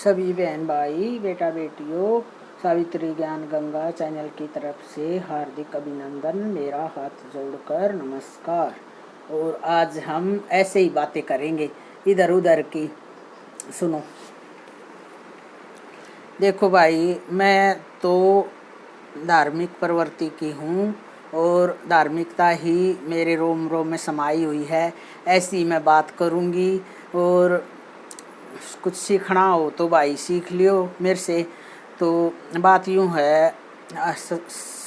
सभी बहन भाई बेटा बेटियों सावित्री ज्ञान गंगा चैनल की तरफ से हार्दिक अभिनंदन। मेरा हाथ जोड़कर नमस्कार। और आज हम ऐसे ही बातें करेंगे इधर उधर की। सुनो, देखो भाई, मैं तो धार्मिक प्रवृत्ति की हूँ और धार्मिकता ही मेरे रोम रोम में समाई हुई है। ऐसी मैं बात करूँगी और कुछ सीखना हो तो भाई सीख लियो मेरे से। तो बात यूँ है,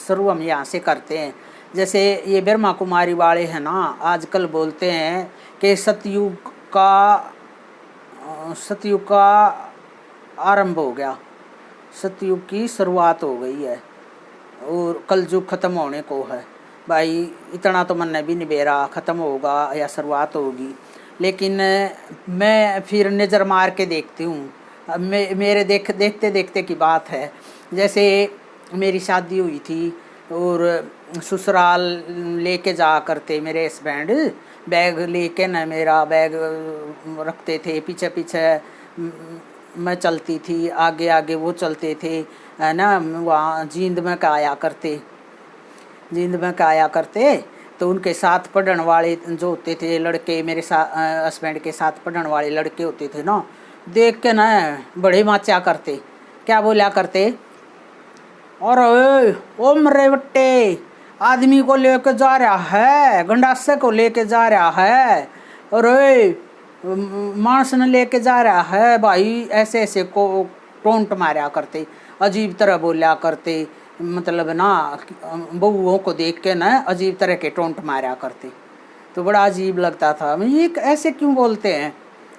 शुरू हम यहाँ से करते हैं। जैसे ये ब्रह्मा कुमारी वाले हैं ना, आजकल बोलते हैं कि सतयुग का आरंभ हो गया, सतयुग की शुरुआत हो गई है और कलयुग ख़त्म होने को है। भाई इतना तो मन भी नहीं बेरा ख़त्म होगा या शुरुआत होगी, लेकिन मैं फिर नज़र मार के देखती हूँ। मेरे देखते देखते की बात है। जैसे मेरी शादी हुई थी और ससुराल लेके जा करते मेरे हस्बैंड, बैग लेके न मेरा बैग रखते थे, पीछे पीछे मैं चलती थी, आगे आगे वो चलते थे, है ना। वहाँ जींद में आया करते तो उनके साथ पढ़ने वाले जो होते थे लड़के, मेरे साथ हस्बैंड के साथ पढ़ने वाले लड़के होते थे ना, देख के ना बड़े माचा करते। क्या बोला करते, और ओ मरे बट्टे, आदमी को लेके जा रहा है, गंडासे को लेके जा रहा है, और मांस न लेके जा रहा है। भाई ऐसे ऐसे को टोंट मारा करते, अजीब तरह बोला करते, मतलब ना बहुओं को देख के ना अजीब तरह के टोंट मारा करते। तो बड़ा अजीब लगता था। मैं ये ऐसे क्यों बोलते हैं,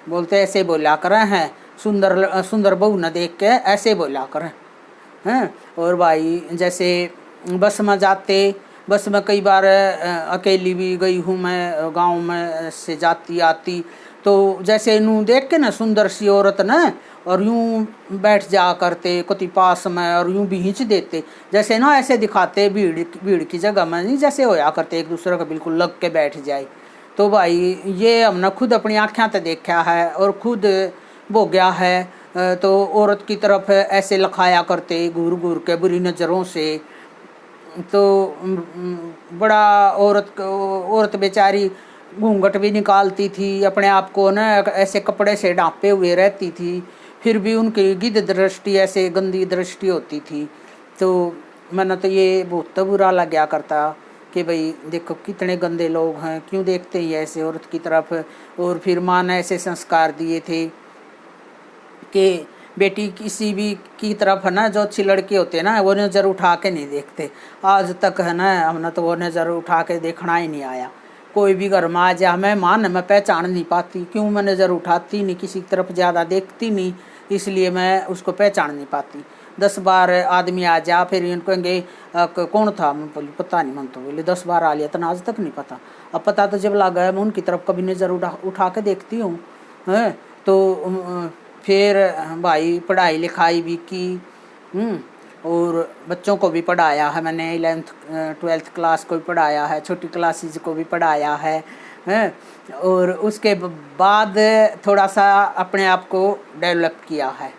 बोलते ऐसे बोला करें हैं, सुंदर बहू न देख के ऐसे बोला करें हैं। और भाई जैसे बस में जाते, बस में कई बार अकेली भी गई हूँ मैं, गांव में से जाती आती, तो जैसे नू देख के ना सुंदर सी औरत न, और यूं बैठ जा करते कुछ पास में और यूं भी खींच देते, जैसे ना ऐसे दिखाते भीड़ की जगह में नहीं जैसे होया करते, एक दूसरे को बिल्कुल लग के बैठ जाए। तो भाई ये हमने खुद अपनी आँखें से देखा है और खुद भोग्या है। तो औरत की तरफ ऐसे लखाया करते घूर घूर के बुरी नज़रों से। तो बड़ा औरत बेचारी घूंघट भी निकालती थी, अपने आप को न ऐसे कपड़े से ढांपे हुए रहती थी, फिर भी उनकी गिद्ध दृष्टि, ऐसे गंदी दृष्टि होती थी। तो मैंने तो ये बहुत बुरा लगा करता कि भाई देखो कितने गंदे लोग हैं, क्यों देखते ही ऐसे औरत की तरफ। और फिर माँ ने ऐसे संस्कार दिए थे कि बेटी किसी भी की तरफ है ना, जो अच्छी लड़की होती है ना, वो नज़र उठा के नहीं देखते। आज तक है ना हमने तो वो नज़र उठा के देखना ही नहीं आया। कोई भी घर में आ जा, मैं मान मैं पहचान नहीं पाती, क्यों मैं नज़र उठाती नहीं, किसी की तरफ ज़्यादा देखती नहीं, इसलिए मैं उसको पहचान नहीं पाती। 10 बार आदमी आ जा, फिर इनको कहेंगे कौन था, मैं बोली पता नहीं। मन तो बोले 10 बार आ लिया तो आज तक नहीं पता। अब पता तो जब लगा है, मैं उनकी तरफ कभी नज़र उठा के देखती हूँ, है। तो फिर भाई पढ़ाई लिखाई भी की, और बच्चों को भी पढ़ाया है मैंने, 11th 12th क्लास को भी पढ़ाया है, छोटी क्लासेस को भी पढ़ाया है। और उसके बाद थोड़ा सा अपने आप को डेवलप किया है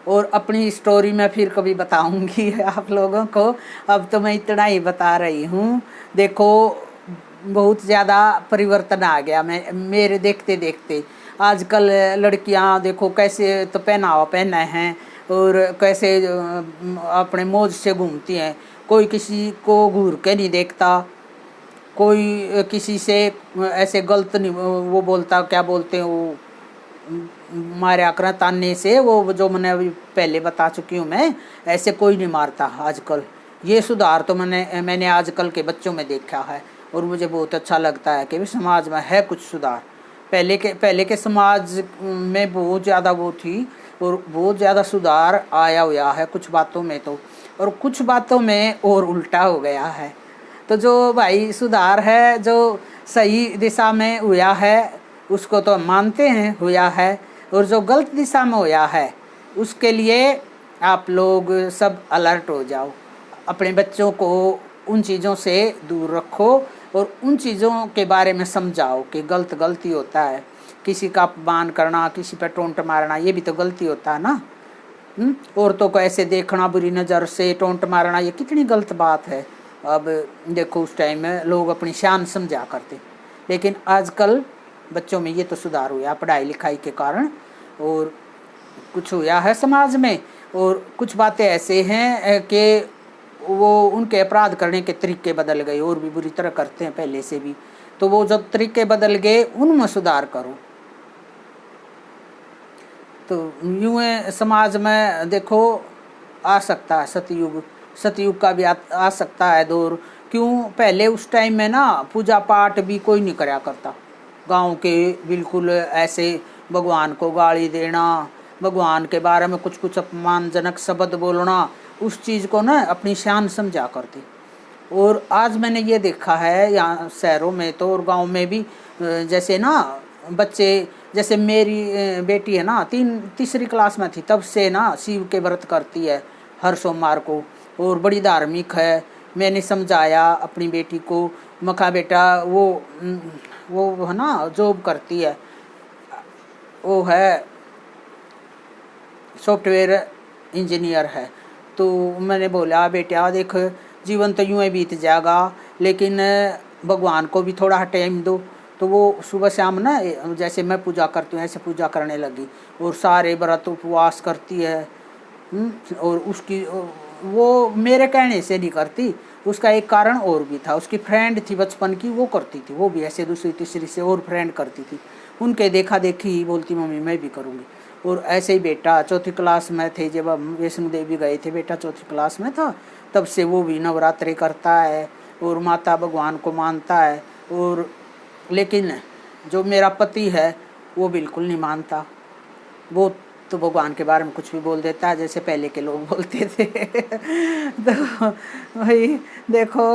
और अपनी स्टोरी में फिर कभी बताऊंगी आप लोगों को। अब तो मैं इतना ही बता रही हूँ। देखो बहुत ज़्यादा परिवर्तन आ गया मेरे देखते देखते। आजकल लड़कियां देखो कैसे तो पहनावा पहना है और कैसे अपने मौज से घूमती हैं, कोई किसी को घूर के नहीं देखता, कोई किसी से ऐसे गलत नहीं वो बोलता, क्या बोलते हैं वो, मारा कर ताने से, वो जो मैंने अभी पहले बता चुकी हूँ मैं, ऐसे कोई नहीं मारता आजकल। ये सुधार तो मैंने आजकल के बच्चों में देखा है और मुझे बहुत अच्छा लगता है कि समाज में है कुछ सुधार। पहले के समाज में बहुत ज़्यादा वो थी और बहुत ज़्यादा सुधार आया हुआ है कुछ बातों में तो, और कुछ बातों में और उल्टा हो गया है। तो जो भाई सुधार है, जो सही दिशा में हुआ है, उसको तो हम मानते हैं हुआ है, और जो गलत दिशा में हुआ है उसके लिए आप लोग सब अलर्ट हो जाओ। अपने बच्चों को उन चीज़ों से दूर रखो और उन चीज़ों के बारे में समझाओ कि गलती होता है। किसी का अपमान करना, किसी पर टोंट मारना, ये भी तो गलती होता है ना। औरतों को ऐसे देखना बुरी नज़र से, टोंट मारना, ये कितनी गलत बात है। अब देखो उस टाइम में लोग अपनी शान समझा करते, लेकिन आजकल बच्चों में ये तो सुधार हुआ पढ़ाई लिखाई के कारण, और कुछ हुआ है समाज में, और कुछ बातें ऐसे हैं कि वो उनके अपराध करने के तरीके बदल गए, और भी बुरी तरह करते हैं पहले से भी। तो वो जब तरीके बदल गए उनमें सुधार करो। तो यूँ है समाज में देखो आ सकता है सतयुग, सतयुग का भी आ सकता है दौर। क्यों, पहले उस टाइम में ना पूजा पाठ भी कोई नहीं कराया करता गांव के, बिल्कुल ऐसे भगवान को गाली देना, भगवान के बारे में कुछ कुछ अपमानजनक शब्द बोलना, उस चीज़ को ना अपनी शान समझा करते। और आज मैंने ये देखा है यहाँ शहरों में तो और गांव में भी, जैसे ना बच्चे, जैसे मेरी बेटी है ना, तीसरी क्लास में थी तब से ना शिव के व्रत करती है हर सोमवार को, और बड़ी धार्मिक है। मैंने समझाया अपनी बेटी को, मखा बेटा वो है ना जॉब करती है, वो है सॉफ्टवेयर इंजीनियर है। तो मैंने बोला बेटा देख, जीवन तो यूँ ही बीत जाएगा, लेकिन भगवान को भी थोड़ा टाइम दो। तो वो सुबह शाम ना जैसे मैं पूजा करती हूँ ऐसे पूजा करने लगी, और सारे व्रत उपवास करती है। और उसकी वो मेरे कहने से नहीं करती, उसका एक कारण और भी था। उसकी फ्रेंड थी बचपन की, वो करती थी, वो भी ऐसे दूसरी तीसरी से और फ्रेंड करती थी, उनके देखा देखी बोलती मम्मी मैं भी करूँगी। और ऐसे ही बेटा चौथी क्लास में थे जब हम वैष्णो देवी गए थे, बेटा चौथी क्लास में था, तब से वो भी नवरात्रि करता है और माता भगवान को मानता है। और लेकिन जो मेरा पति है वो बिल्कुल नहीं मानता, वो तो भगवान के बारे में कुछ भी बोल देता है जैसे पहले के लोग बोलते थे। तो भाई देखो,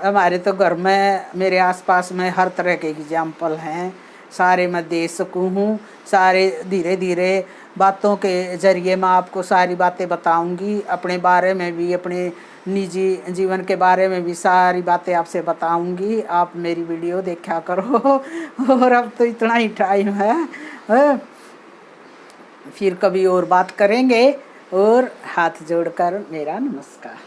हमारे तो घर में मेरे आसपास में हर तरह के एग्जाम्पल हैं, सारे मैं दे सकूँ हूँ, सारे धीरे धीरे बातों के जरिए मैं आपको सारी बातें बताऊंगी, अपने बारे में भी, अपने निजी जीवन के बारे में भी सारी बातें आपसे बताऊंगी। आप मेरी वीडियो देखा करो। और अब तो इतना ही टाइम है, फिर कभी और बात करेंगे। और हाथ जोड़कर मेरा नमस्कार।